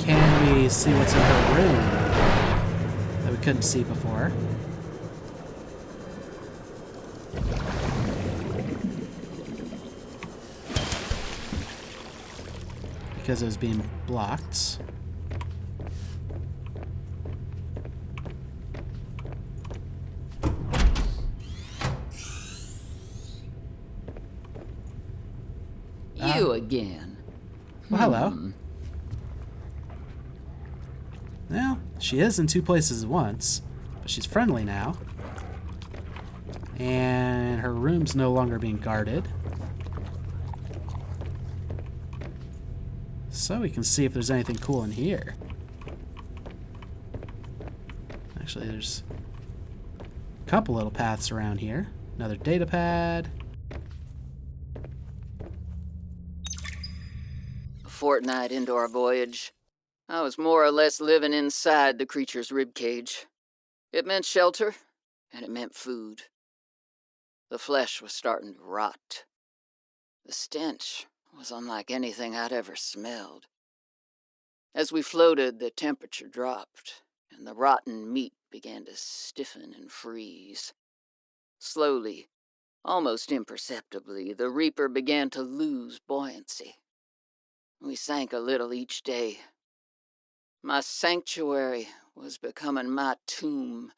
Can we see what's in her room that we couldn't see before? Because it was being blocked. You again. Well, hello. Well, she is in two places at once, but she's friendly now. And her room's no longer being guarded. So we can see if there's anything cool in here. Actually, there's a couple little paths around here. Another data pad. A fortnight into our voyage, I was more or less living inside the creature's ribcage. It meant shelter, and it meant food. The flesh was starting to rot. The stench was unlike anything I'd ever smelled. As we floated, the temperature dropped, and the rotten meat began to stiffen and freeze. Slowly, almost imperceptibly, the Reaper began to lose buoyancy. We sank a little each day. My sanctuary was becoming my tomb,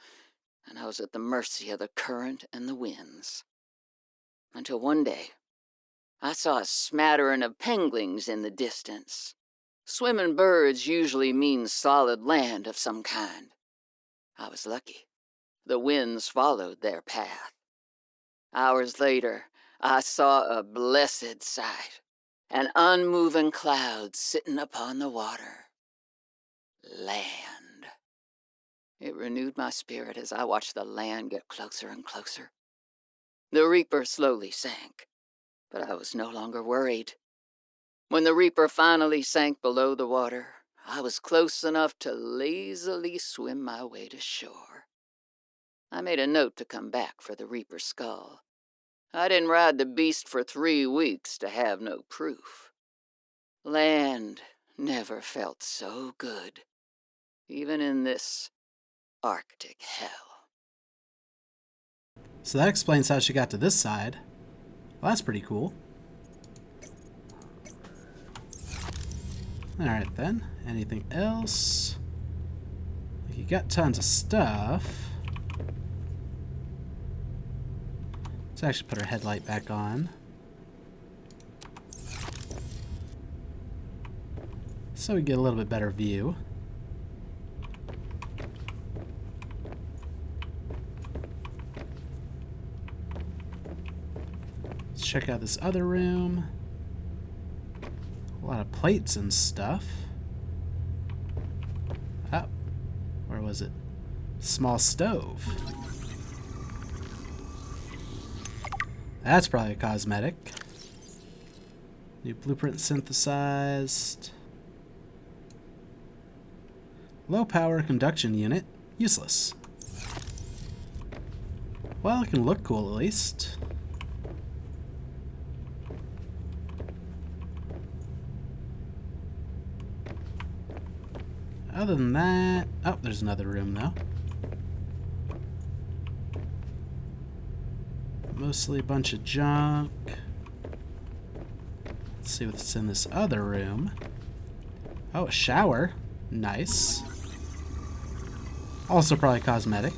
and I was at the mercy of the current and the winds. Until one day, I saw a smattering of penguins in the distance. Swimming birds usually mean solid land of some kind. I was lucky. The winds followed their path. Hours later, I saw a blessed sight. An unmoving cloud sitting upon the water. Land. It renewed my spirit as I watched the land get closer and closer. The Reaper slowly sank, but I was no longer worried. When the Reaper finally sank below the water, I was close enough to lazily swim my way to shore. I made a note to come back for the Reaper's skull. I didn't ride the beast for 3 weeks to have no proof. Land never felt so good, even in this Arctic hell. So that explains how she got to this side. Well, that's pretty cool. Alright then, anything else? You got tons of stuff. Let's actually put our headlight back on. So we get a little bit better view. Let's check out this other room. A lot of plates and stuff. Oh, where was it? Small stove. That's probably a cosmetic. New blueprint synthesized. Low power conduction unit. Useless. Well, it can look cool at least. Other than that... Oh, there's another room though. Mostly a bunch of junk. Let's see what's in this other room. Oh, a shower. Nice. Also probably cosmetic.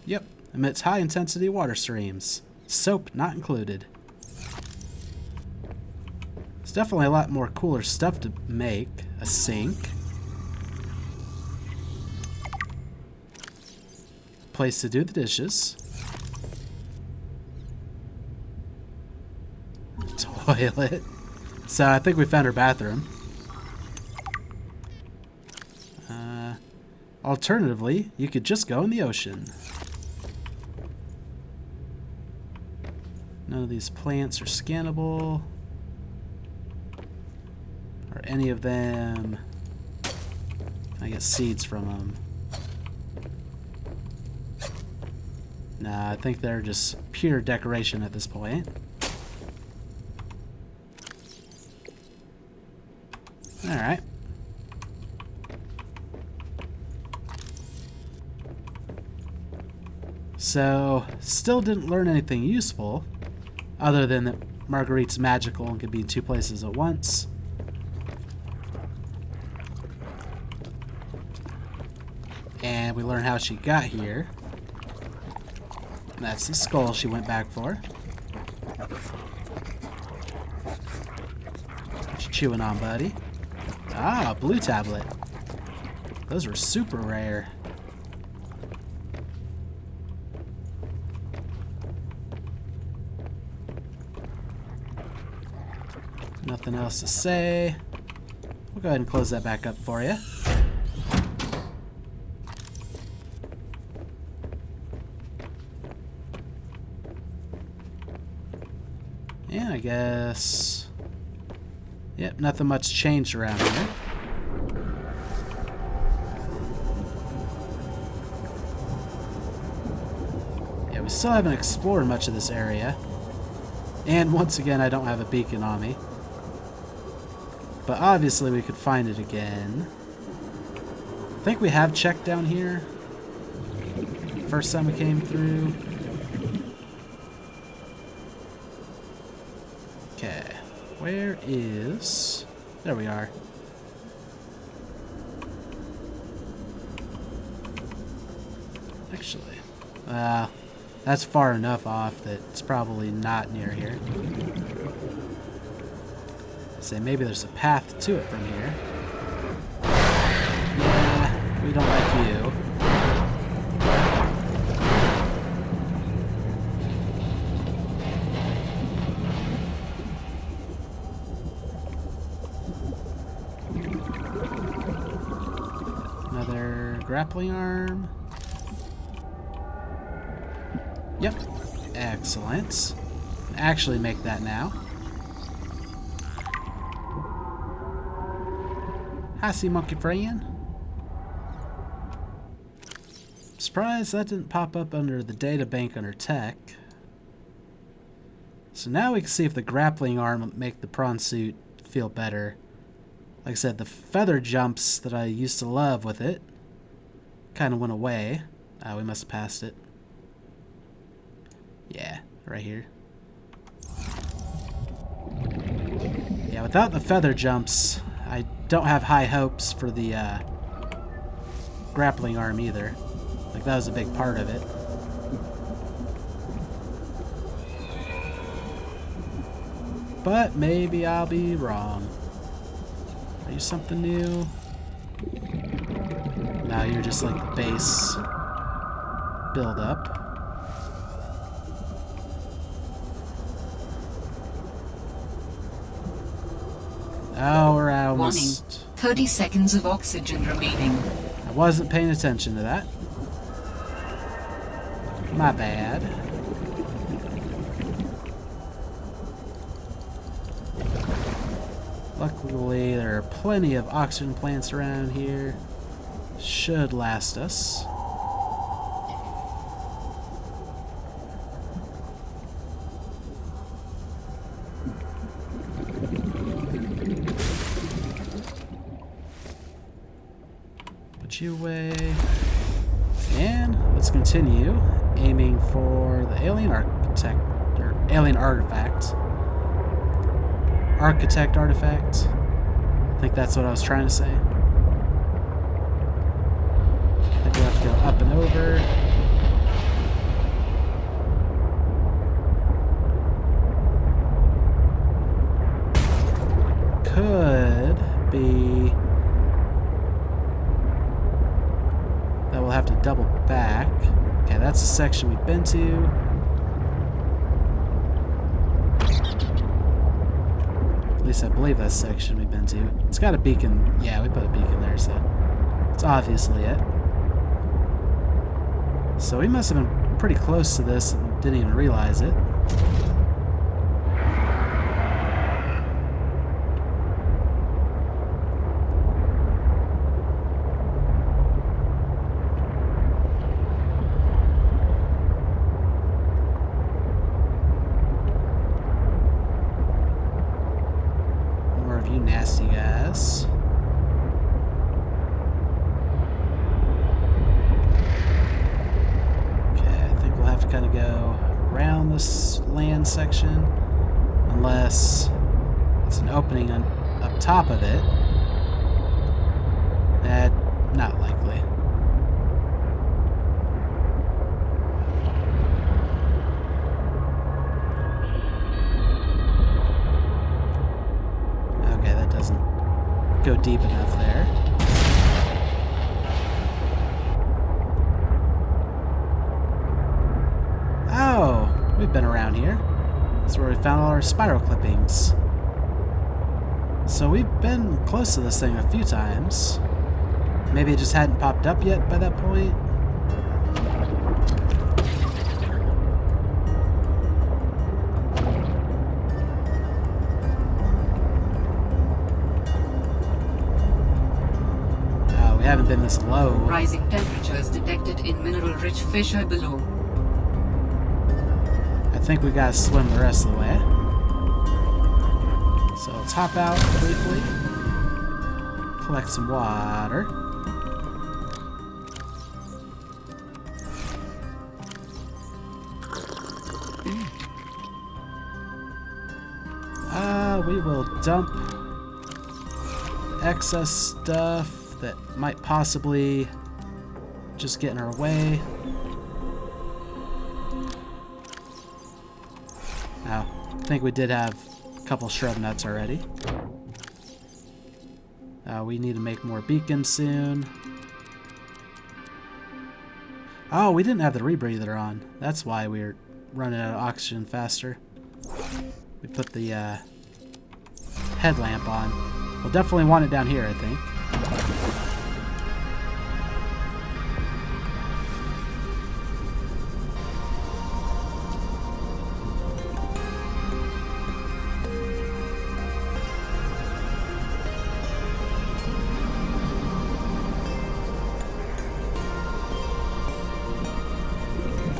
Yep. Emits high intensity water streams. Soap not included. It's definitely a lot more cooler stuff to make. A sink. Place to do the dishes. Toilet. So I think we found her bathroom. Alternatively, you could just go in the ocean. None of these plants are scannable. Or any of them. I get seeds from them. Nah, I think they're just pure decoration at this point. Alright. So, still didn't learn anything useful, other than that Marguerite's magical and can be in two places at once. And we learn how she got here. And that's the skull she went back for. What you chewing on, buddy? Ah, blue tablet. Those were super rare. Nothing else to say. We'll go ahead and close that back up for you. Yeah, I guess... Yep, nothing much changed around here. Yeah, we still haven't explored much of this area. And once again, I don't have a beacon on me. But obviously we could find it again. I think we have checked down here. First time we came through. Okay. Where is... There we are. Actually, that's far enough off that it's probably not near here. Say maybe there's a path to it from here. Yeah, we don't like you. Another grappling arm. Yep. Excellent. Actually make that now. I see, monkey friend. Surprised that didn't pop up under the data bank under tech. So now we can see if the grappling arm will make the prawn suit feel better. Like I said, the feather jumps that I used to love with it kind of went away. We must have passed it. Yeah, right here. Yeah, without the feather jumps, I don't have high hopes for the grappling arm either. Like, that was a big part of it. But maybe I'll be wrong. Are you something new? No, you're just like the base build up. Oh, we're almost... Warning. 30 seconds of oxygen remaining. I wasn't paying attention to that. My bad. Luckily, there are plenty of oxygen plants around here. Should last us. Put you away. And let's continue aiming for the alien architect, or alien artifact. Architect artifact. I think that's what I was trying to say. I think we'll have to go up and over. Could be that we'll have to double back. Okay, that's the section we've been to. At least I believe that's the section we've been to. It's got a beacon. Yeah, we put a beacon there, so it's obviously it. So we must have been pretty close to this and didn't even realize it. More of you nasty guys. to kind of go around this land section. Unless it's an opening up top of it. Not likely. Okay, that doesn't go deep enough there. Oh, we've been around here. That's where we found all our spiral clippings. So we've been close to this thing a few times. Maybe it just hadn't popped up yet by that point. Oh, we haven't been this low. Rising temperatures detected in mineral-rich fissure below. I think we gotta swim the rest of the way. So let's hop out briefly. Collect some water. We will dump excess stuff that might possibly just get in our way. Oh, I think we did have a couple shrub nuts already. We need to make more beacons soon. Oh, we didn't have the rebreather on. That's why we were running out of oxygen faster. We put the headlamp on. We'll definitely want it down here, I think.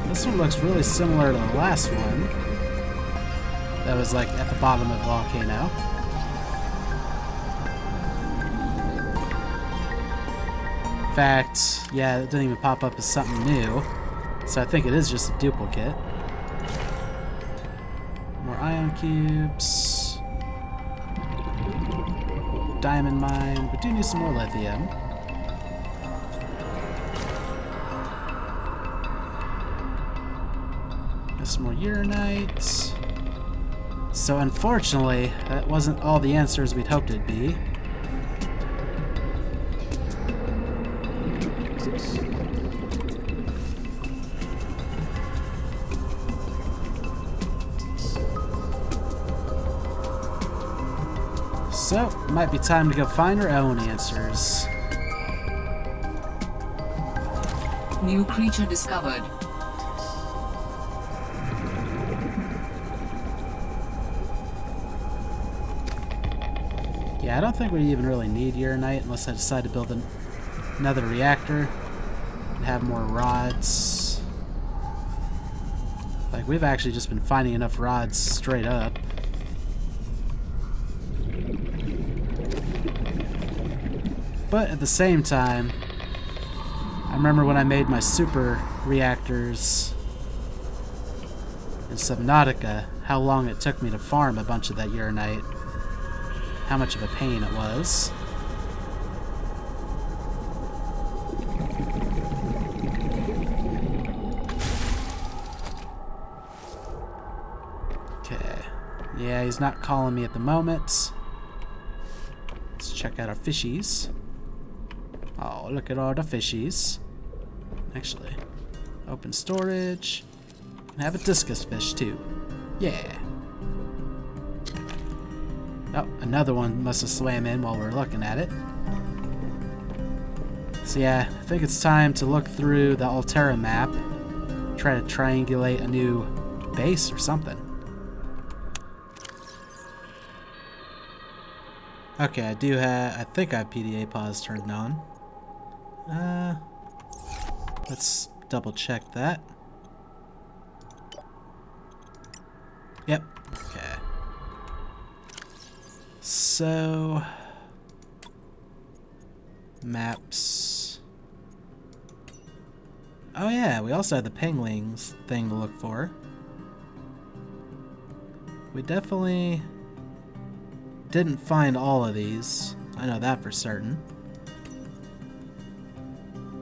This one looks really similar to the last one. That was like at the bottom of the volcano. In fact, yeah, it didn't even pop up as something new. So I think it is just a duplicate. More ion cubes. Diamond mine. We do need some more lithium. Got some more uranite. So unfortunately, that wasn't all the answers we'd hoped it'd be. So, it might be time to go find our own answers. New creature discovered. Yeah, I don't think we even really need uranite unless I decide to build another reactor and have more rods. Like, we've actually just been finding enough rods straight up. But at the same time, I remember when I made my super reactors in Subnautica, how long it took me to farm a bunch of that uranite. How much of a pain it was. Okay. Yeah, he's not calling me at the moment. Let's check out our fishies. Oh, look at all the fishies. Actually, open storage. And have a discus fish too. Yeah. Oh, another one must have swam in while we're looking at it. So yeah, I think it's time to look through the Altera map. Try to triangulate a new base or something. Okay, I think I have PDA pause turned on. Let's double check that. Yep, okay. So, maps. Oh yeah, we also had the penguins thing to look for. We definitely didn't find all of these. I know that for certain.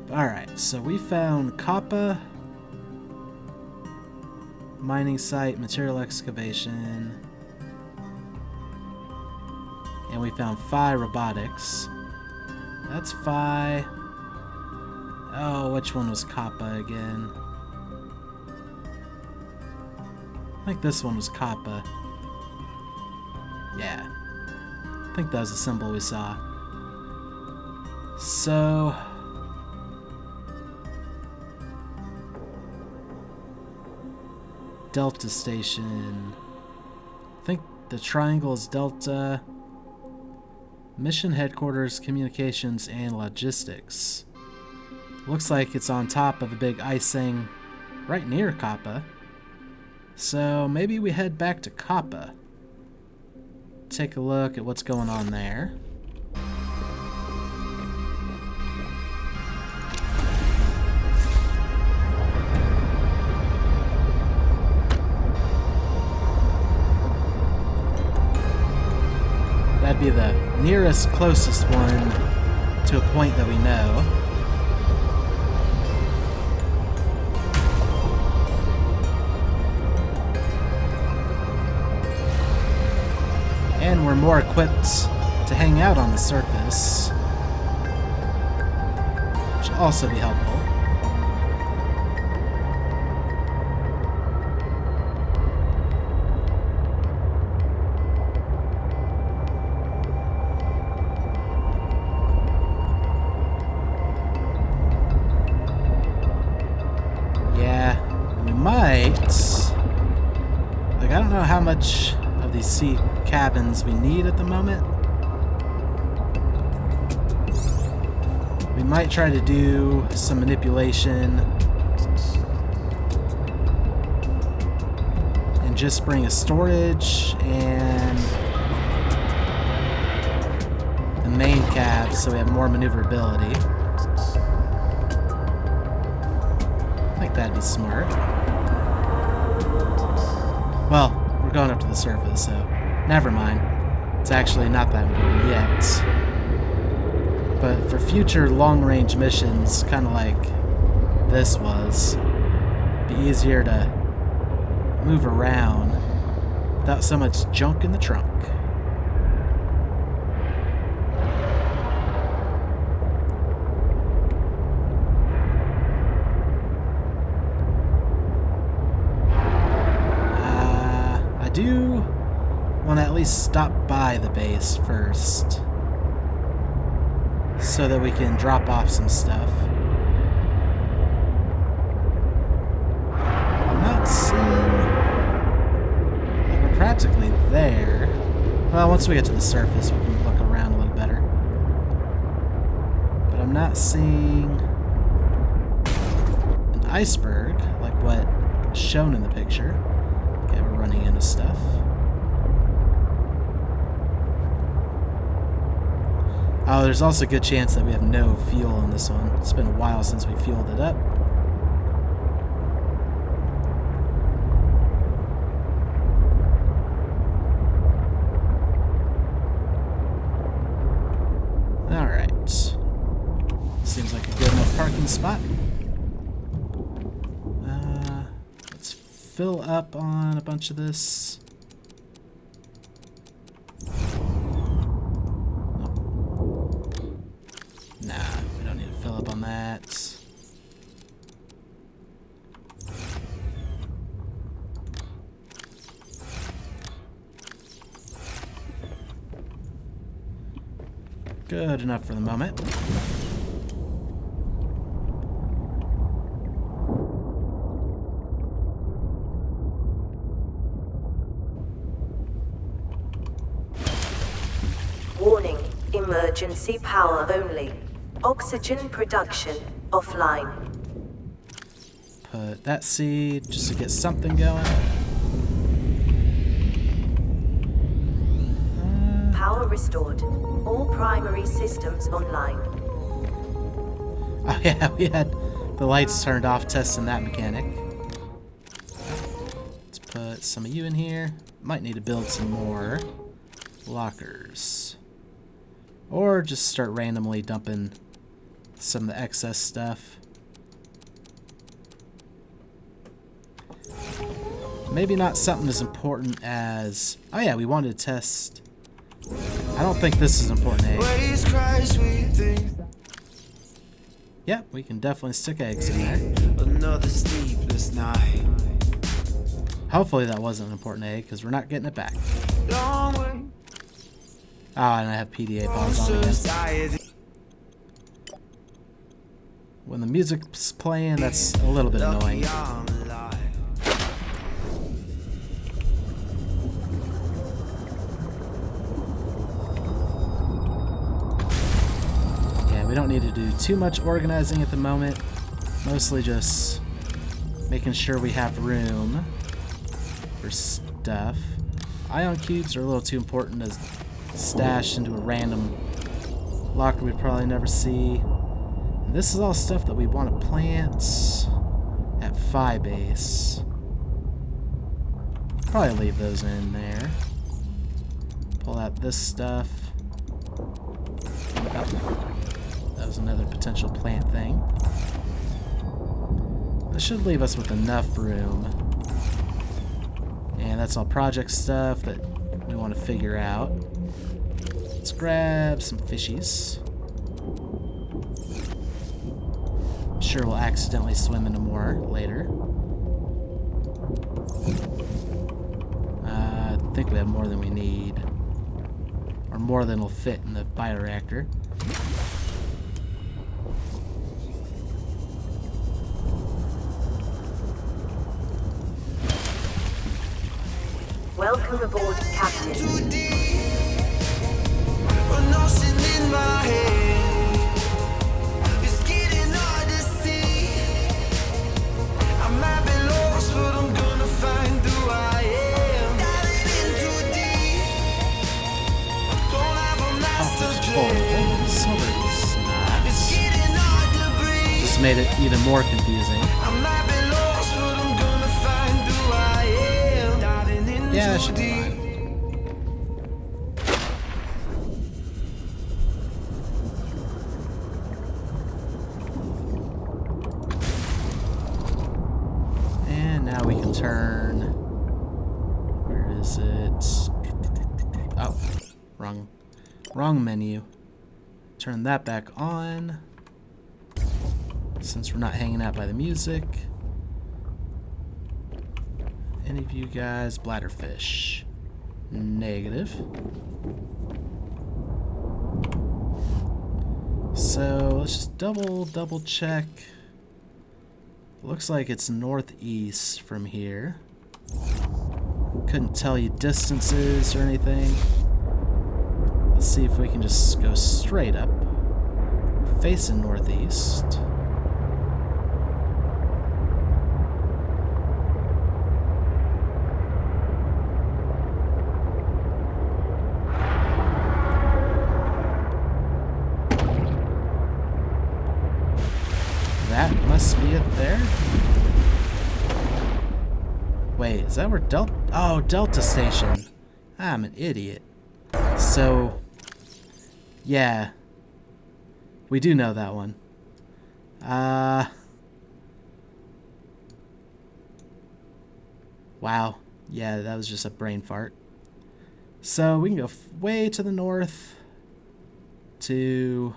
Alright, so we found Kappa, mining site, material excavation, and we found Phi Robotics. That's Phi. Oh, which one was Kappa again? I think this one was Kappa. Yeah. I think that was the symbol we saw. So... Delta Station. I think the triangle is Delta. Mission Headquarters, Communications, and Logistics. Looks like it's on top of a big ice thing right near Kappa. So maybe we head back to Kappa. Take a look at what's going on there. That'd be the nearest closest one to a point that we know. And we're more equipped to hang out on the surface, which will also be helpful. Yeah, we might. Like, I don't know how much of these sea cabins we need at the moment. We might try to do some manipulation and just bring a storage and the main cab so we have more maneuverability. I think that'd be smart. Well, we're going up to the surface, so never mind. It's actually not that important yet. But for future long-range missions, kind of like this was, it'd be easier to move around without so much junk in the trunk. I do want to at least stop by the base first, so that we can drop off some stuff. I'm not seeing... Like, we're practically there. Well, once we get to the surface, we can look around a little better. But I'm not seeing an iceberg, like what is shown in the picture. Okay, we're running into stuff. Oh, there's also a good chance that we have no fuel in this one. It's been a while since we fueled it up. Alright. Seems like a good enough parking spot. Let's fill up on a bunch of this. On that. Good enough for the moment. Warning, emergency power only. Oxygen production offline. Put that seed just to get something going. Power restored. All primary systems online. Oh yeah, we had The lights turned off testing that mechanic. Let's put some of you in here. Might need to build some more lockers. Or just start randomly dumping some of the excess stuff. Maybe not something as important as... Oh yeah, we wanted to test... I don't think this is important egg. Yeah, we can definitely stick eggs in there. Another sleepless night. Hopefully that wasn't an important egg, because we're not getting it back. Long way. Ah, and I have PDA pause on again. Society. When the music's playing, that's a little bit annoying. I'm alive. Yeah, we don't need to do too much organizing at the moment. Mostly just making sure we have room for stuff. Ion cubes are a little too important to stash into a random locker we'd probably never see. And this is all stuff that we want to plant at Phi base. Probably leave those in there. Pull out this stuff. Oh, that was another potential plant thing. This should leave us with enough room. And that's all project stuff that we want to figure out. Let's grab some fishies. I'm sure we'll accidentally swim into more later. I think we have more than we need. Or more than will fit in the bioreactor. Welcome aboard, Captain. Too deep. An ocean in my head. It's getting hard to see. I might be lost, but I'm gonna find who I am. Diving in too deep. Don't have a master plan. It's getting hard to breathe. Just made it even more confusing. I might be lost, but I'm gonna find who I am. Diving in Yeah, I too should be deep. fine. And now we can turn... Where is it? Oh, wrong menu. Turn that back on. Since we're not hanging out by the music. Any of you guys bladderfish? Negative. So let's just double check. Looks like it's northeast from here. Couldn't tell you distances or anything. Let's see if we can just go straight up. Facing northeast. That must be it there. Wait, is that where Delta... Oh, Delta Station. I'm an idiot. So... Yeah. We do know that one. Wow. Yeah, that was just a brain fart. So we can go way to the north to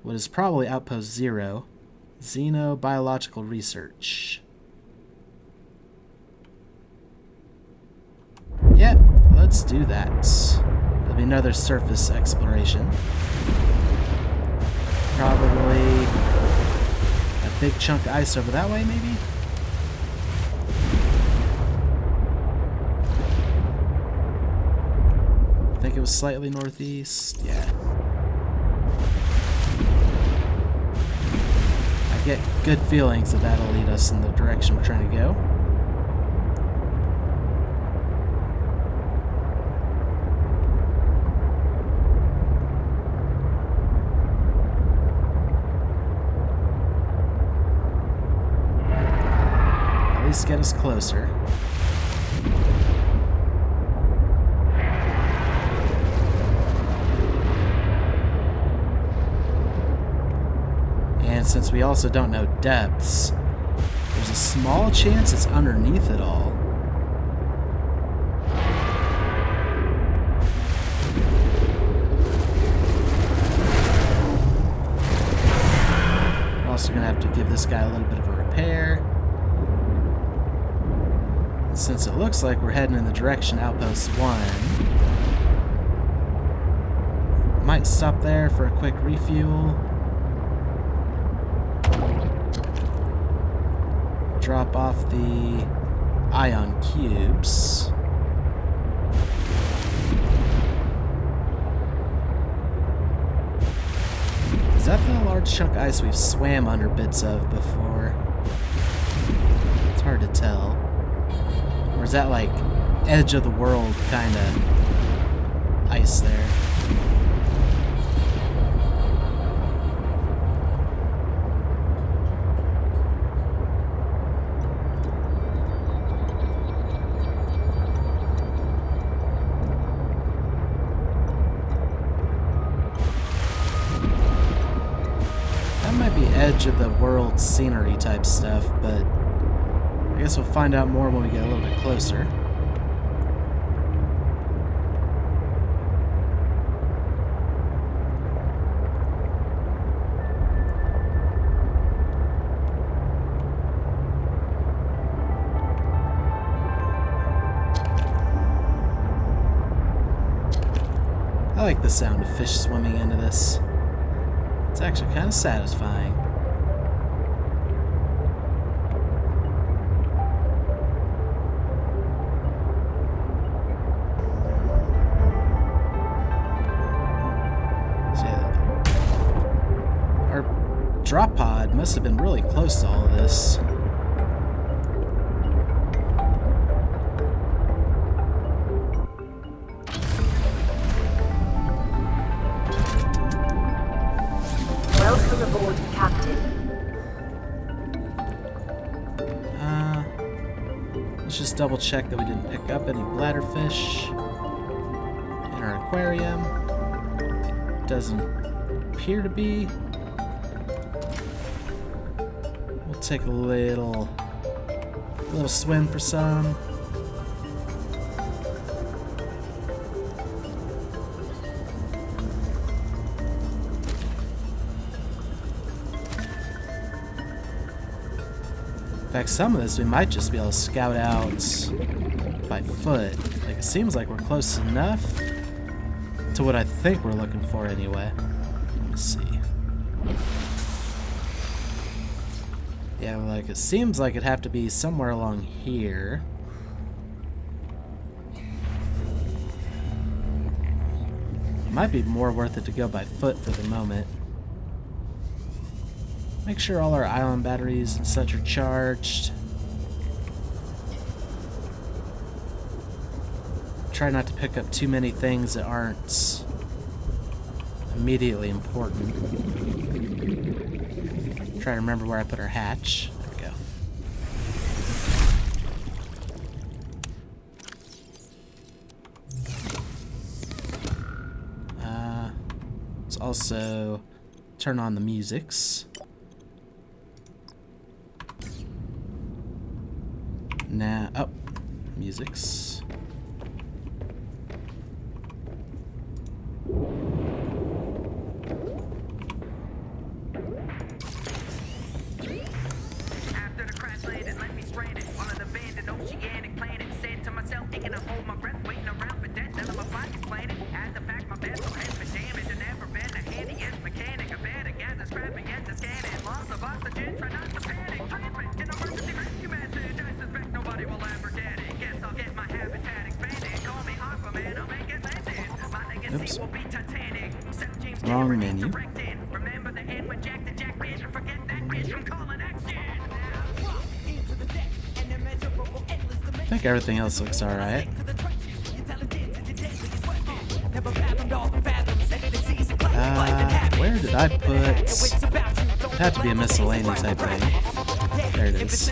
what is probably Outpost 0, Xenobiological Research. Yep, let's do that. There'll be another surface exploration. Probably a big chunk of ice over that way, maybe? I think it was slightly northeast. Yeah. I get good feelings that that'll lead us in the direction we're trying to go. least get us closer. And since we also don't know depths, there's a small chance it's underneath it all. We're also going to have to give this guy a little bit of a repair. And since it looks like we're heading in the direction Outpost 1, might stop there for a quick refuel. Drop off the ion cubes. Is that the large chunk of ice we've swam under bits of before? It's hard to tell. Or is that like edge of the world kind of ice there? Edge of the world scenery type stuff, but I guess we'll find out more when we get a little bit closer. I like the sound of fish swimming into this. It's actually kind of satisfying. So our drop pod must have been really close to all of this. Welcome aboard, Captain. Let's just double check that we didn't pick up any bladderfish in our aquarium. Doesn't appear to be. We'll take a little swim for some. In fact, some of this we might just be able to scout out by foot. Like, it seems like we're close enough to what I think we're looking for anyway. Let's see. Yeah, like, it seems like it'd have to be somewhere along here. It might be more worth it to go by foot for the moment. Make sure all our island batteries and such are charged. Try not to pick up too many things that aren't immediately important. Try to remember where I put our hatch. There we go. Let's also turn on the musics. Now, oh, musics. After the crash landed, left me stranded on an abandoned oceanic planet. Said to myself, thinking I hold my breath, waiting around for death. None of my body's planet. Had to pack my vessel, has been damaged and never been the handiest mechanic. A better gather, scrapping and to scanning. Loss of oxygen, try not to panic. Treatment, an emergency rescue message. I suspect nobody will ever get it. Guess I'll get my habitat expanded. Call me Aquaman, I'll make it landed. My legacy will be Titanic. James Wrong menu. Remember the end when Jack the Jack bitch. Forget that bitch, I'm calling action. I think everything else looks alright. Where did I put... It had to be a miscellaneous type thing. There it is.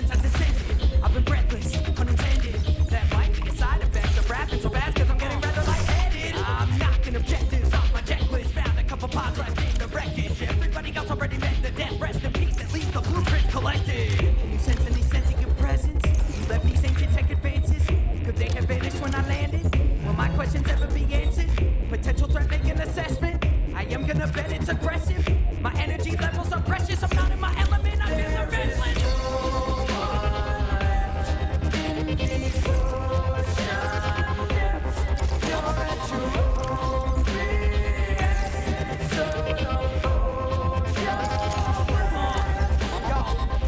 make an assessment. I am gonna bet it's aggressive. My energy levels are precious. I'm not in my element. I feel defenseless.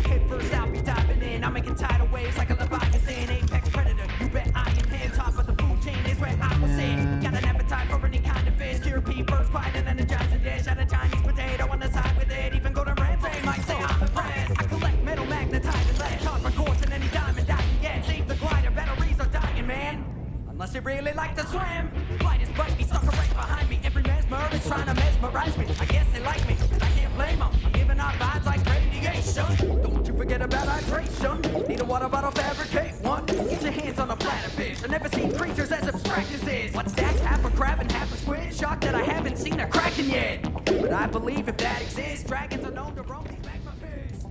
Head first, I'll be diving in. I'm making tidal waves like a leviathan, apex predator. You bet I am here. Top of the food chain is where I was in. Got an appetite for any kind of fish. Cure first, quiet and energizing dish. At a Chinese potato on the side with it. Even Gordon Ramsay might say I'm impressed. I collect metal, magnetite, and lead. Carbon quartz and any diamond I can get. Save the glider, batteries are dying, man. Unless you really like to swim. Flight is bite me, sucker right behind me. Every mesmer is trying to mesmerize me. I guess they like me, and I can't blame them. I'm giving out vibes like radiation. Don't you forget about hydration. Need a water bottle, fabricate one. Get your hands on a platter fish. I've never seen creatures as abstract as this. What's that? Half a crab and half a squid? Shocked that I haven't seen a kraken yet. But I believe if that exists, dragons are known to roam these magma pits.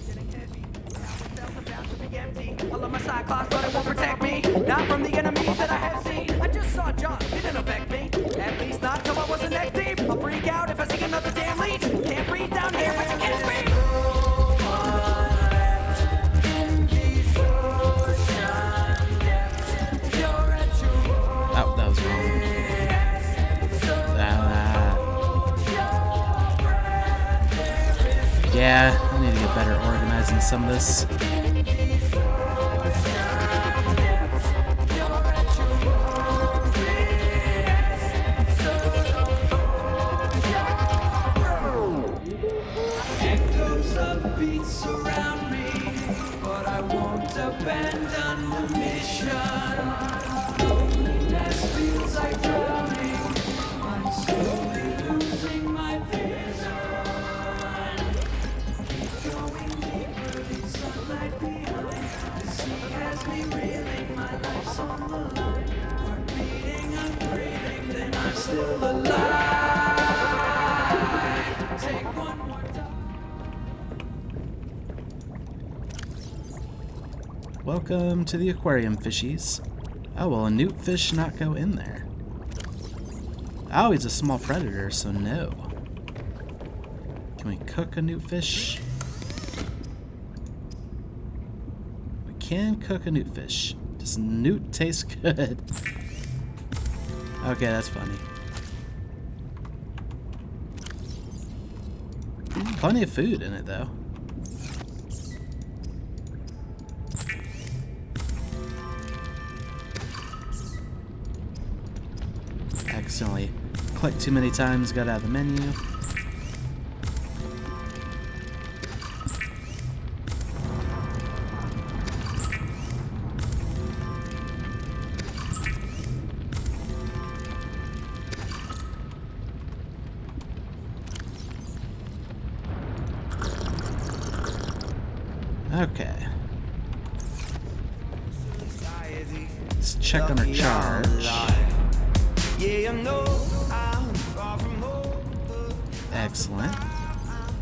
Getting heavy. Now the cell's about to be empty. I love my cyclops, but it won't protect me. Not from the enemies that I have seen. I just saw Josh, didn't affect me. At least not till I was a neck deep. I'll freak out if I see another damn leech. Can't breathe down here, but you can breathe. Oh, that was wrong. Yeah, I need to get better organizing some of this. Echoes of beats surround me, but I won't abandon the mission. Loneliness feels like drowning. I'm slowly losing my vision. Keep going deeper, the sunlight behind. The sea has me reeling, my life's on the line. Heart beating, I'm breathing, then I'm still alive. Take one more time. Welcome to the aquarium, fishies. Oh, well, a newt fish not go in there. Oh, he's a small predator, so no. Can we cook a newt fish? We can cook a newt fish. Does newt taste good? Okay, that's funny. Plenty of food in it, though. Accidentally clicked too many times, got out of the menu. Okay. Let's check on our charge. Excellent.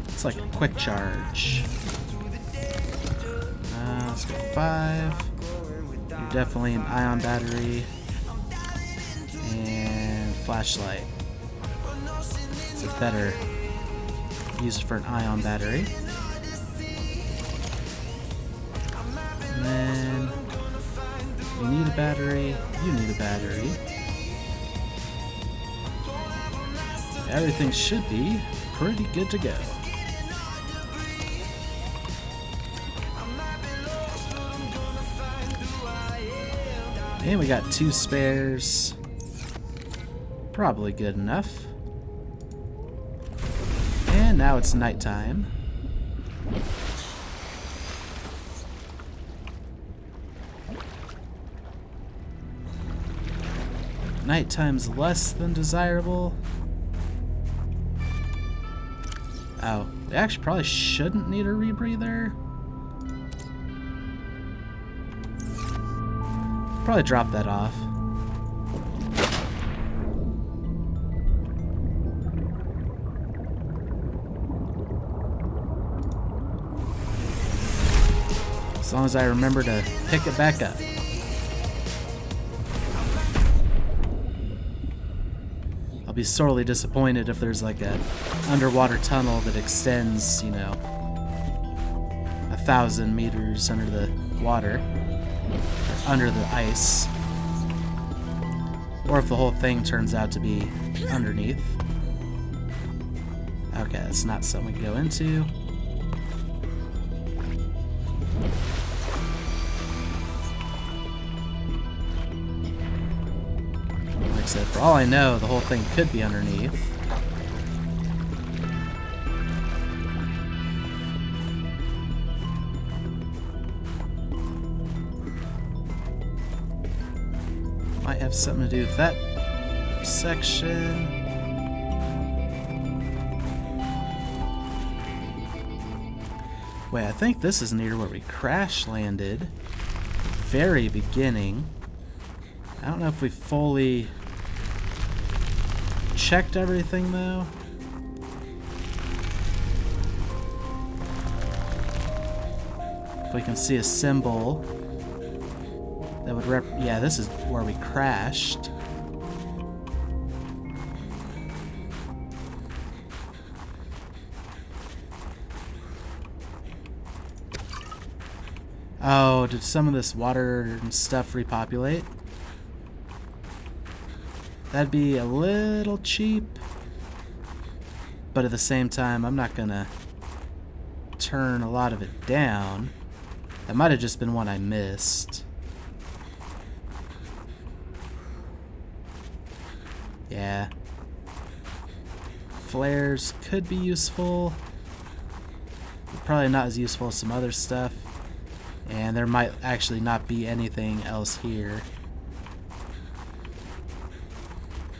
It's like a quick charge. Let's go 5. You're definitely an ion battery. And flashlight. It's a better use for an ion battery. And then you need a battery, you need a battery. Everything should be pretty good to go. And we got 2 spares. Probably good enough. And now it's nighttime. Nighttime's less than desirable. Oh, they actually probably shouldn't need a rebreather. Probably drop that off. As long as I remember to pick it back up. be sorely disappointed if there's like a underwater tunnel that extends, you know, 1,000 meters under the water, or under the ice, or if the whole thing turns out to be underneath. Okay, that's not something we can go into. Like I said, for all I know, the whole thing could be underneath. Might have something to do with that section. Wait, I think this is near where we crash landed. Very beginning. I don't know if we fully checked everything though. If we can see a symbol that would yeah, this is where we crashed. Oh, did some of this water and stuff repopulate? That'd be a little cheap. But at the same time, I'm not gonna turn a lot of it down. That might have just been one I missed. Yeah. Flares could be useful. But probably not as useful as some other stuff. And there might actually not be anything else here.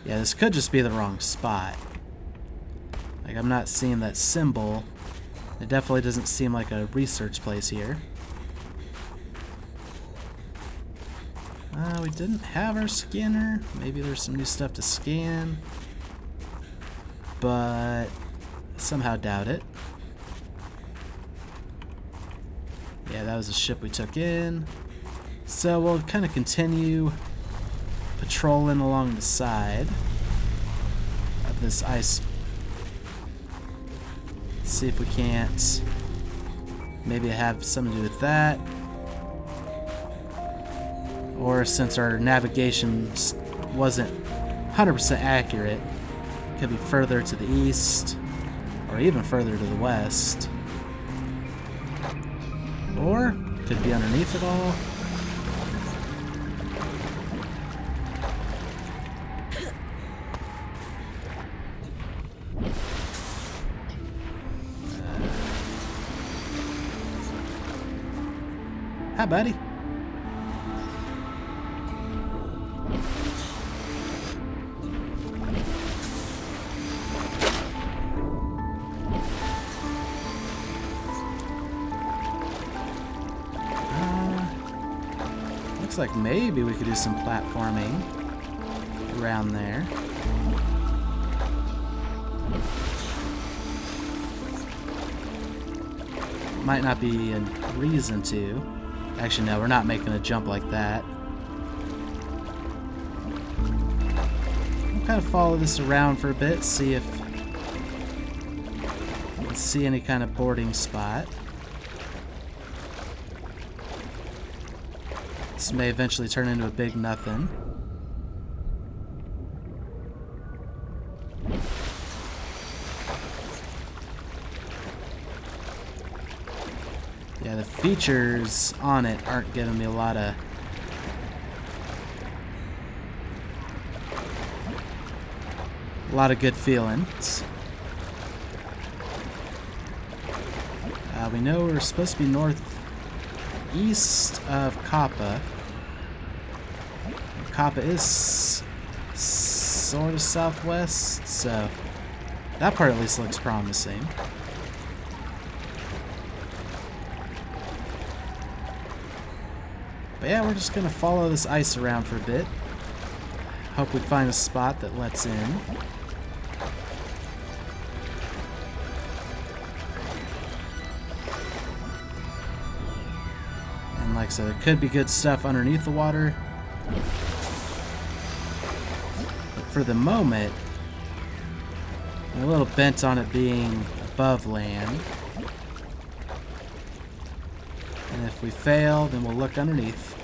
Yeah, this could just be the wrong spot. Like, I'm not seeing that symbol. It definitely doesn't seem like a research place here. We didn't have our scanner. Maybe there's some new stuff to scan. But somehow doubt it. Yeah, that was a ship we took in. So we'll kind of continue patrolling along the side of this ice. See if we can't maybe have something to do with that. Or since our navigation wasn't 100% accurate, it could be further to the east or even further to the west. Or could be underneath it all. Hi, buddy. Looks like maybe we could do some platforming around there. Might not be a reason to. Actually, no, we're not making a jump like that. We'll kind of follow this around for a bit, see if we can see any kind of boarding spot. This may eventually turn into a big nothing. Yeah, the features on it aren't giving me a lot of good feelings. We know we're supposed to be northeast of Kappa. Kappa is sort of southwest, so that part at least looks promising. But yeah, we're just gonna follow this ice around for a bit. Hope we find a spot that lets in. And like I said, there could be good stuff underneath the water. But for the moment, I'm a little bent on it being above land. And if we fail, then we'll look underneath.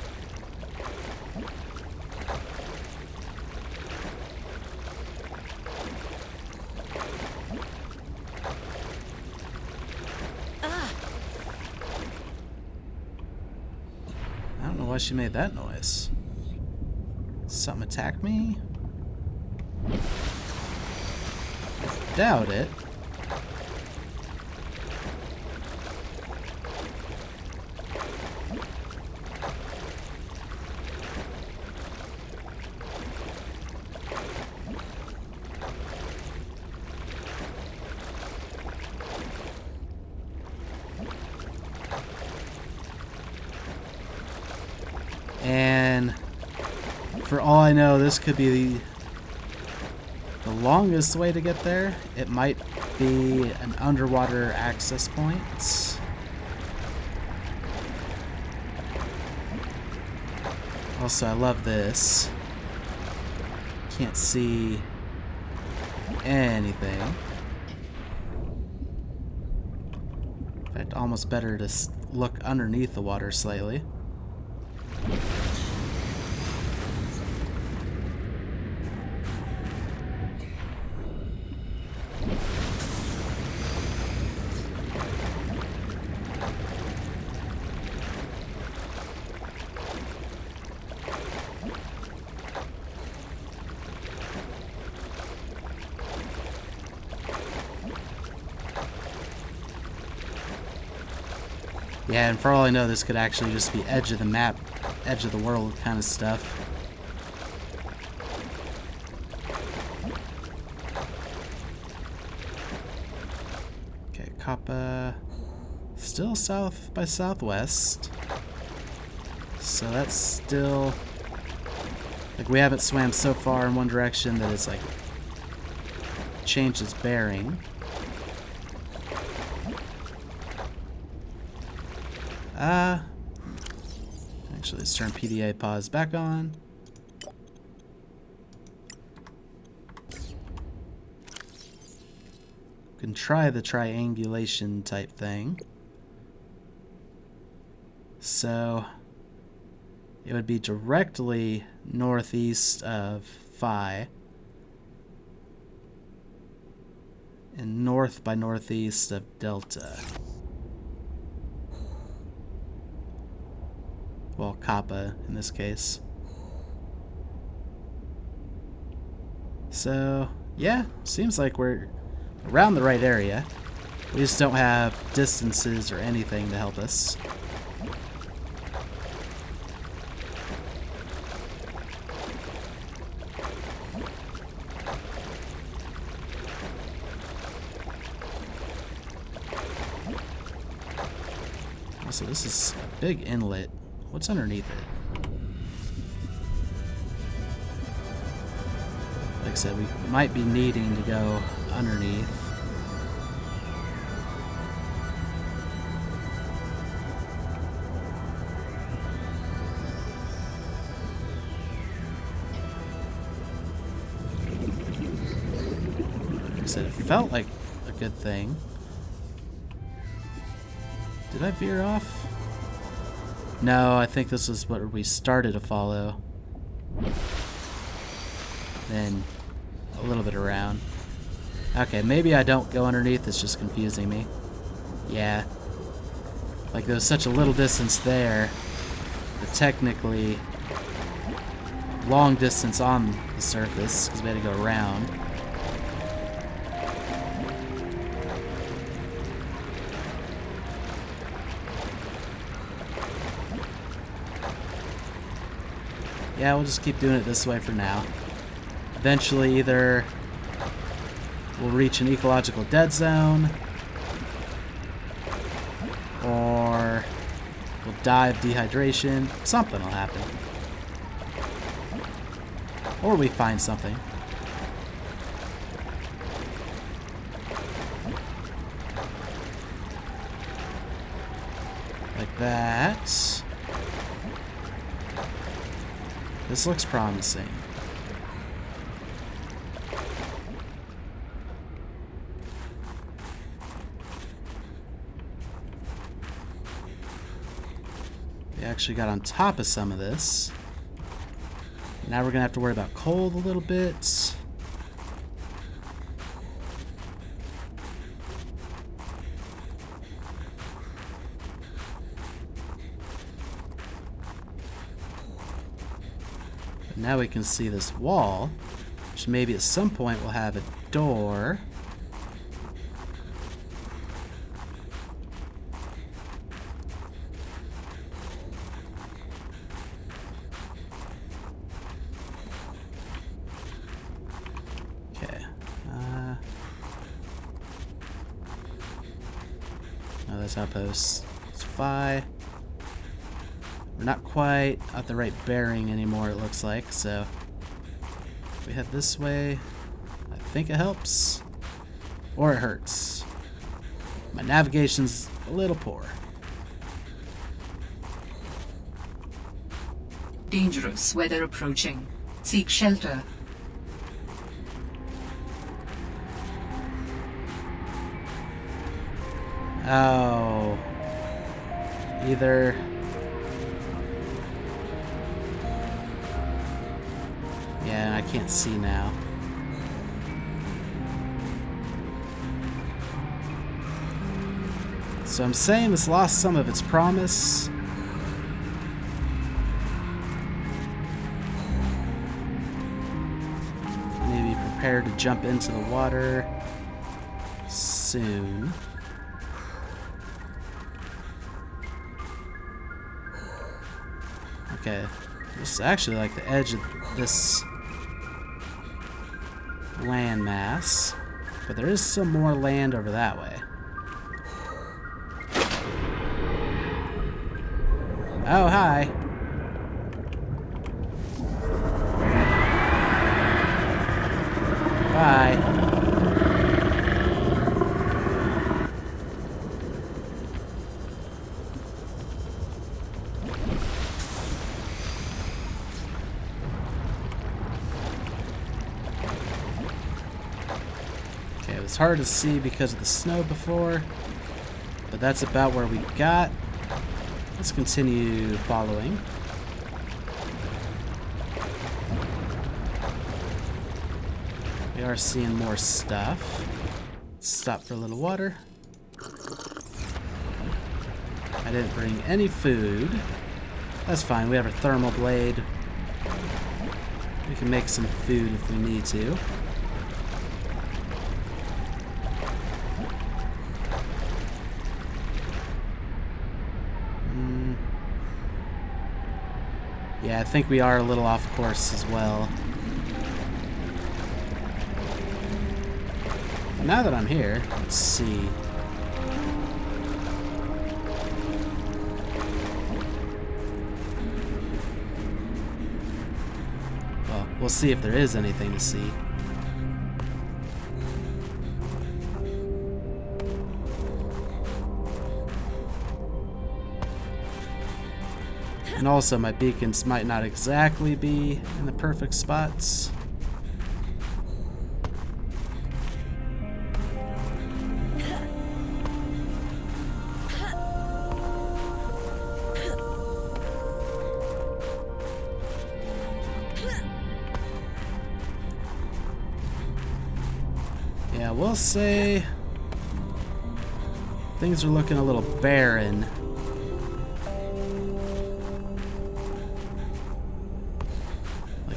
I don't know why she made that noise. Something attacked me? Doubt it. And for all I know, this could be the longest way to get there. It might be an underwater access point. Also, I love this. Can't see anything. In fact, almost better to look underneath the water slightly. Yeah, and for all I know, this could actually just be edge of the map, edge of the world kind of stuff. Okay, Kappa. Still south by southwest. So that's still... like, we haven't swam so far in one direction that it's like changed its bearing. Actually, let's turn PDA pause back on. We can try the triangulation type thing. So it would be directly northeast of Phi and north by northeast of Delta. Well, Kappa in this case. So, yeah, seems like we're around the right area. We just don't have distances or anything to help us. Also, this is a big inlet. What's underneath it? Like I said, we might be needing to go underneath. Like I said, it felt like a good thing. Did I veer off? No, I think this is what we started to follow. Then a little bit around. Okay, maybe I don't go underneath, it's just confusing me. Yeah. Like there was such a little distance there, but technically long distance on the surface, because we had to go around. Yeah, we'll just keep doing it this way for now. Eventually, either we'll reach an ecological dead zone, or we'll die of dehydration. Something will happen. Or we find something. Like that. This looks promising. We actually got on top of some of this. Now we're gonna have to worry about cold a little bit. But now we can see this wall, which maybe at some point will have a door. Oh, that's outpost. It's Phi. We're not quite at the right bearing anymore, it looks like, so if we head this way, I think it helps. Or it hurts. My navigation's a little poor. Dangerous weather approaching. Seek shelter. Oh. Either... Yeah, I can't see now. So I'm saying this lost some of its promise. Maybe prepare to jump into the water soon. Okay, this is actually like the edge of this landmass, but there is some more land over that way. Oh, hi. Bye. Okay, it was hard to see because of the snow before, but that's about where we got. Let's continue following. We are seeing more stuff. Let's stop for a little water. I didn't bring any food. That's fine, we have a thermal blade. We can make some food if we need to. Yeah, I think we are a little off course as well. But now that I'm here, let's see. Well, we'll see if there is anything to see. And also, my beacons might not exactly be in the perfect spots. Yeah, we'll say things are looking a little barren.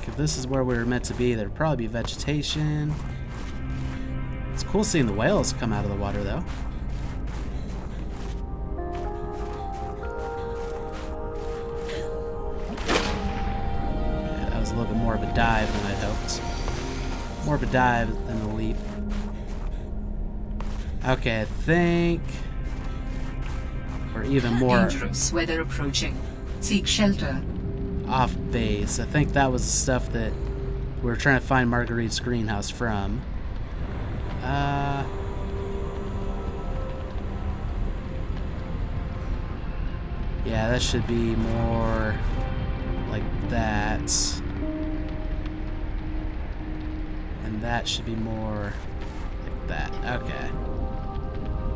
If this is where we were meant to be, there'd probably be vegetation. It's cool seeing the whales come out of the water, though. Yeah, that was a little bit more of a dive than I'd hoped. More of a dive than a leap. Okay, I think we're even more Dangerous weather approaching. Seek shelter. off base. I think that was the stuff that we were trying to find Marguerite's greenhouse from. Yeah, that should be more like that. And that should be more like that. Okay.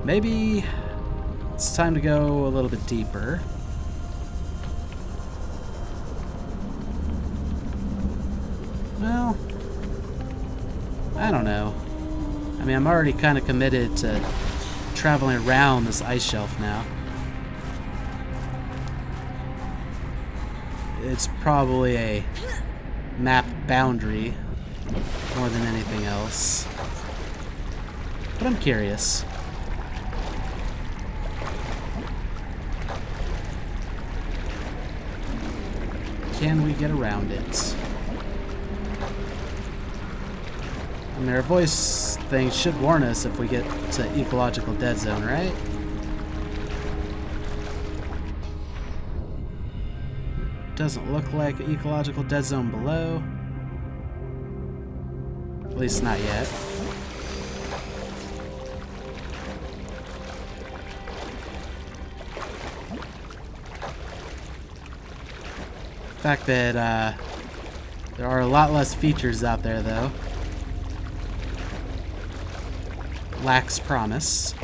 Maybe it's time to go a little bit deeper. I mean, I'm already kind of committed to traveling around this ice shelf now. It's probably a map boundary more than anything else. But I'm curious. Can we get around it? I mean, our voice thing should warn us if we get to ecological dead zone, right? Doesn't look like an ecological dead zone below. At least not yet. The fact that there are a lot less features out there, though, lacks promise.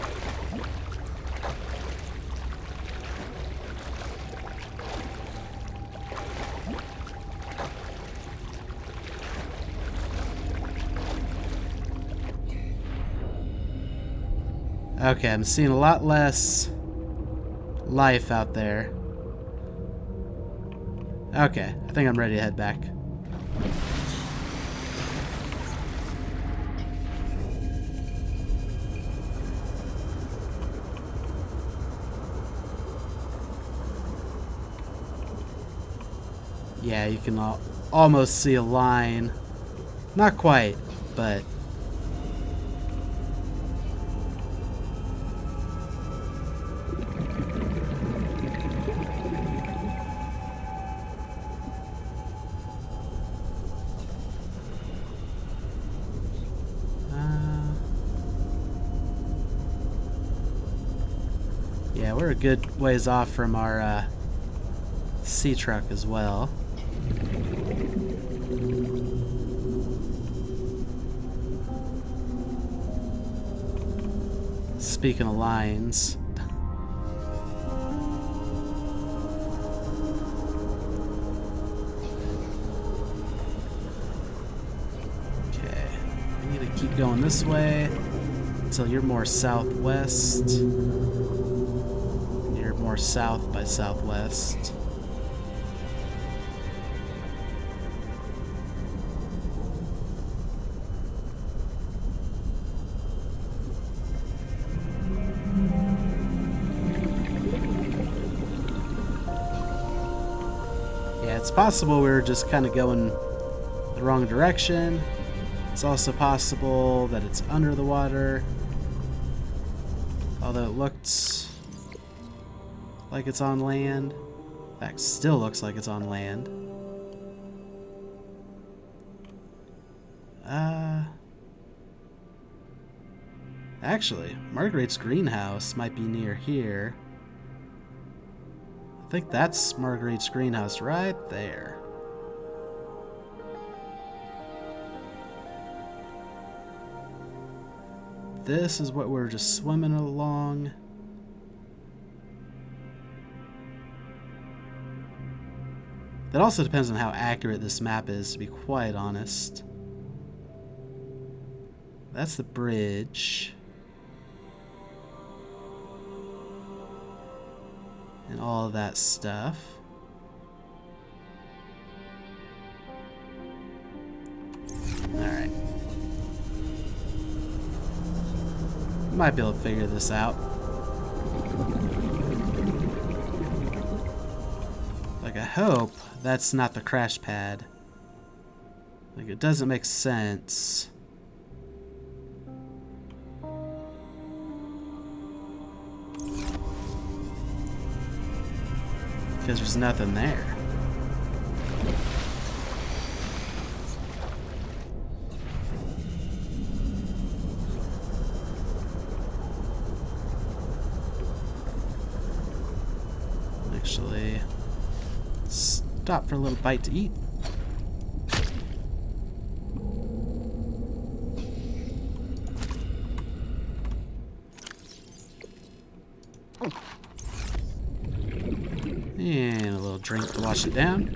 Okay, I'm seeing a lot less life out there. Okay, I think I'm ready to head back. Yeah, you can almost see a line. Not quite, but... yeah, we're a good ways off from our sea truck as well. Speaking of lines, okay, I need to keep going this way until you're more southwest. You're more south by southwest. It's possible we were just kind of going the wrong direction. It's also possible that it's under the water. Although it looked like it's on land. In fact, still looks like it's on land. Actually, Marguerite's greenhouse might be near here. I think that's Marguerite's greenhouse right there. This is what we're just swimming along. That also depends on how accurate this map is, to be quite honest. That's the bridge. And all of that stuff. Alright. Might be able to figure this out. Like, I hope that's not the crash pad. Like, it doesn't make sense. Because there's nothing there. Actually, stop for a little bite to eat. And a little drink to wash it down.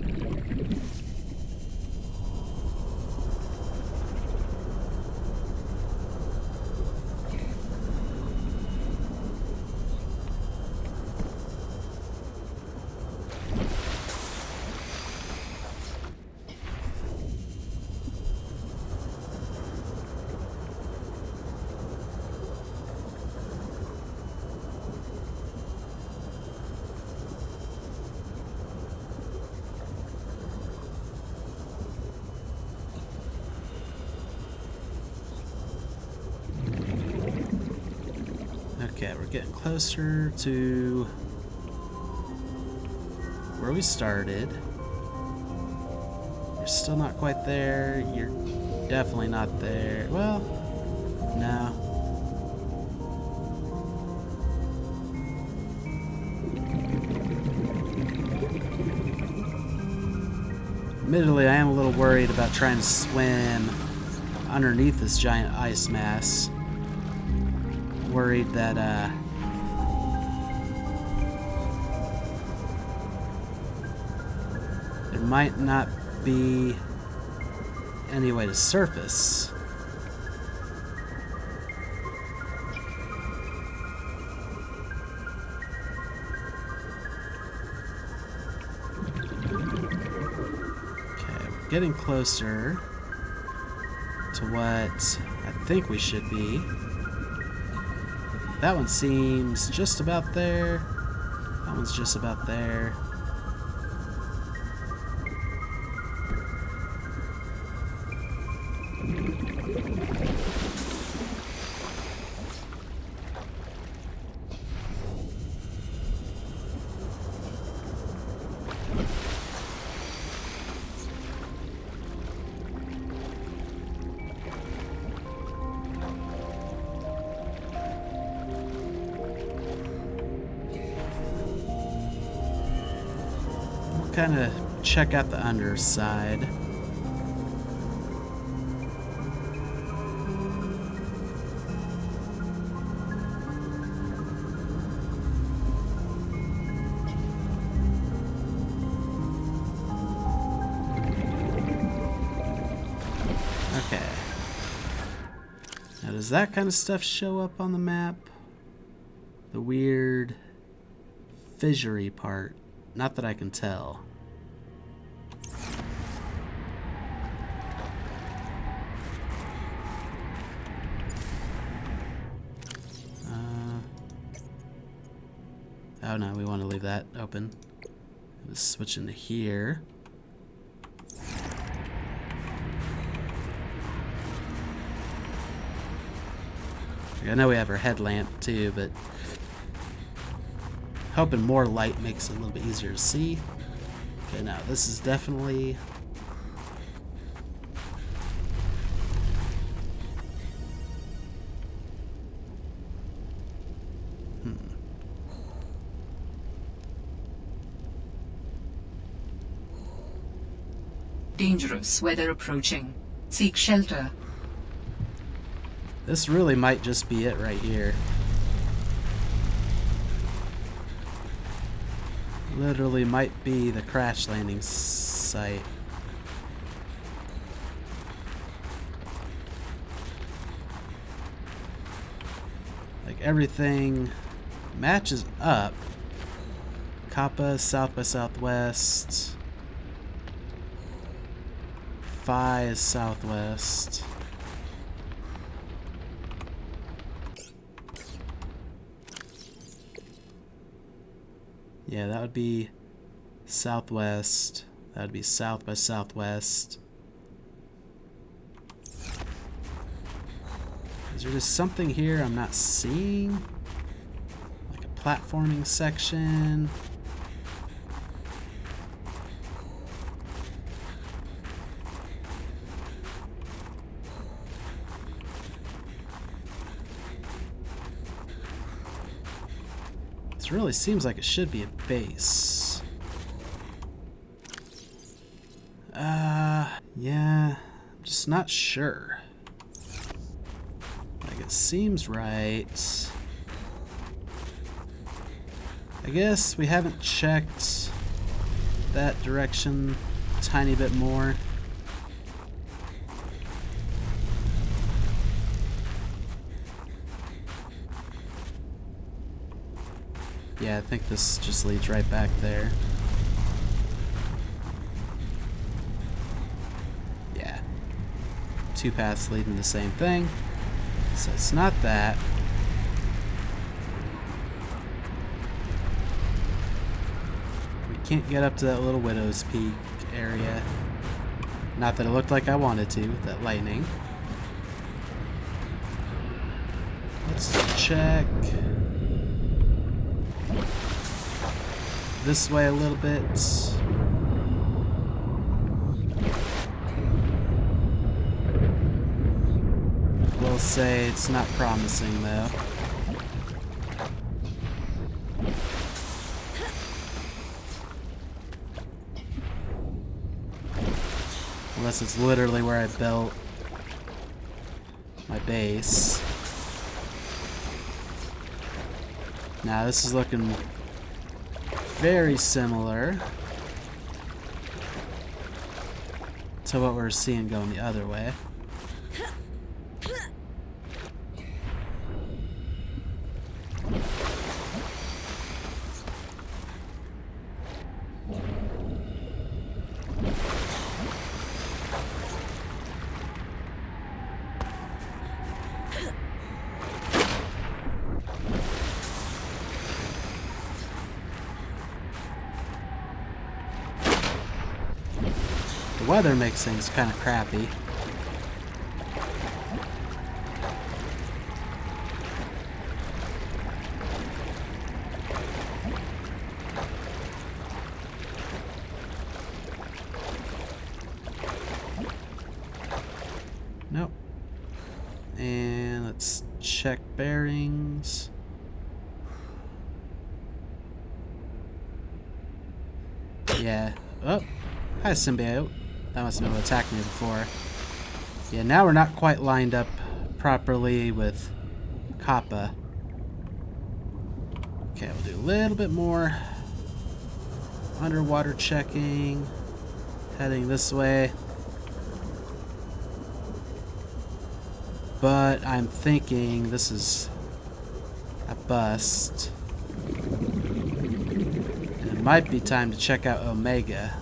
Okay, we're getting closer to where we started. You're still not quite there. You're definitely not there. Well, no. Admittedly, I am a little worried about trying to swim underneath this giant ice mass. Worried that, there might not be any way to surface. Getting closer to what I think we should be. That one seems just about there. That one's just about there. Kind of check out the underside. Okay. Now, does that kind of stuff show up on the map? The weird fissury part. Not that I can tell. Oh no, we want to leave that open. Let's switch into here. I know we have our headlamp too, but hoping more light makes it a little bit easier to see. Okay, now this is definitely... Dangerous weather approaching. Seek shelter. This really might just be it right here. Literally might be the crash landing site. Like everything matches up. Kappa, south by southwest. Phi is southwest. Yeah, that would be southwest. That would be south by southwest. Is there just something here I'm not seeing? Like a platforming section? This really seems like it should be a base. Yeah, I'm just not sure. Like, it seems right. I guess we haven't checked that direction a tiny bit more. Yeah, I think this just leads right back there. Yeah. Two paths leading to the same thing. So it's not that. We can't get up to that little Widow's Peak area. Not that it looked like I wanted to with that lightning. Let's check. this way a little bit. We'll say it's not promising though. Unless it's literally where I built my base. Now this is looking very similar to what we're seeing going the other way. The weather makes things kind of crappy. Nope. And let's check bearings. Yeah. Oh. Hi, symbiote. That must have been what attacked me before. Yeah, now we're not quite lined up properly with Kappa. Okay, we'll do a little bit more underwater checking. Heading this way. But I'm thinking this is a bust. And it might be time to check out Omega.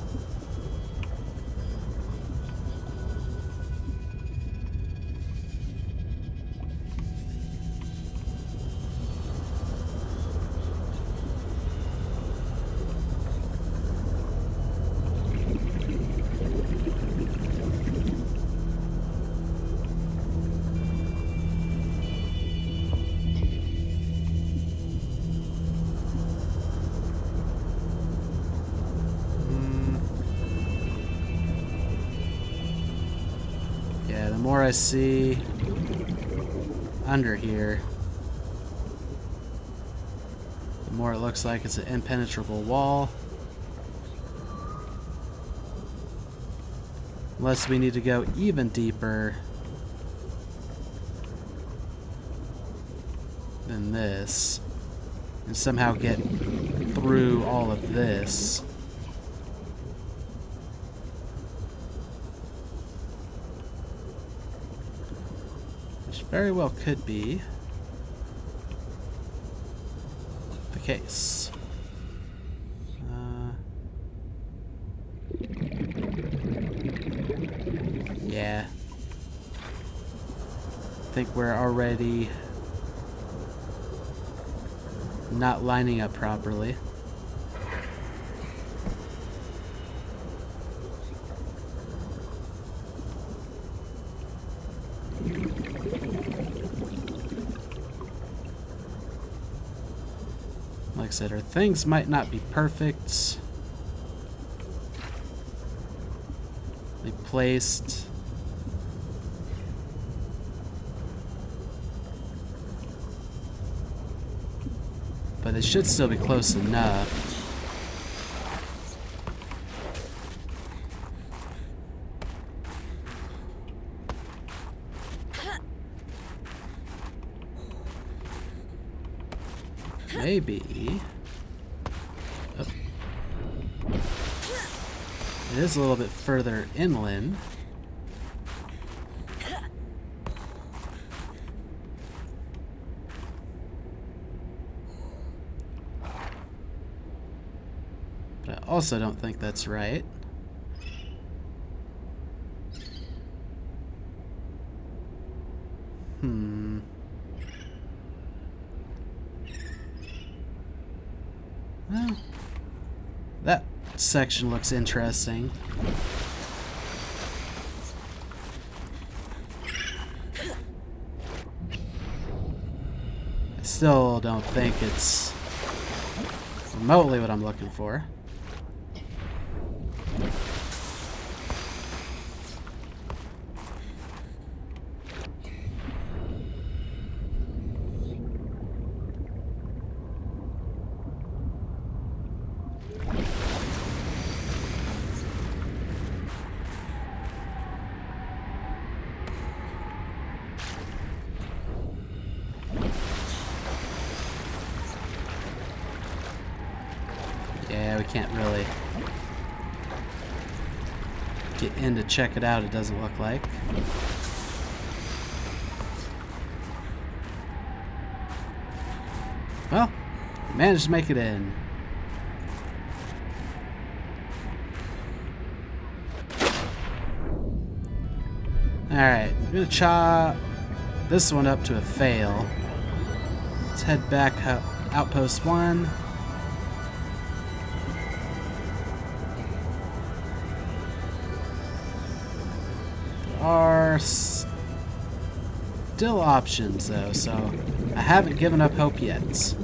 Yeah, the more I see under here, the more it looks like it's an impenetrable wall. Unless we need to go even deeper than this and somehow get through all of this. Which very well could be the case. Yeah. I think we're already not lining up properly. Like I said, our things might not be perfect. Placed. But it should still be close enough. Maybe. Oh. It is a little bit further inland. But I also don't think that's right. Well, that section looks interesting. I still don't think it's remotely what I'm looking for. Yeah, we can't really get in to check it out, it doesn't look like. Well, managed to make it in. Alright, I'm gonna chop this one up to a fail. Let's head back outpost 1. Are still options though, so I haven't given up hope yet.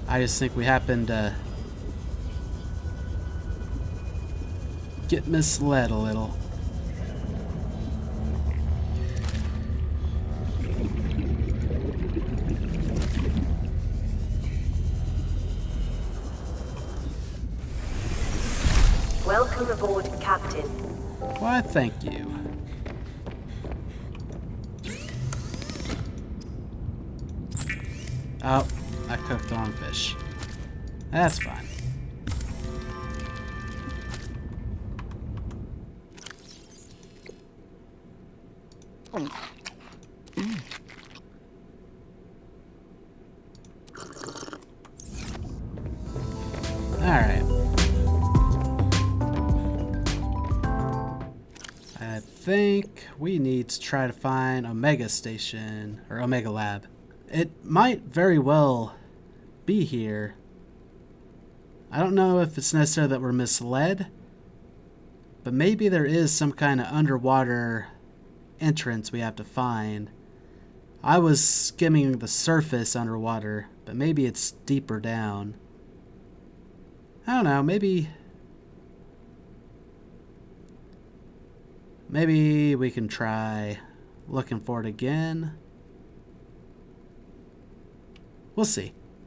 I just think we happened to get misled a little. Welcome aboard, Captain. Why, thank you. Oh, I cooked the wrong fish. That's fine. Alright. I think we need to try to find Omega Station, or Omega Lab. It might very well be here. I don't know if it's necessary that we're misled, but maybe there is some kind of underwater entrance we have to find. I was skimming the surface underwater, but maybe it's deeper down. I don't know, maybe we can try looking for it again. We'll see.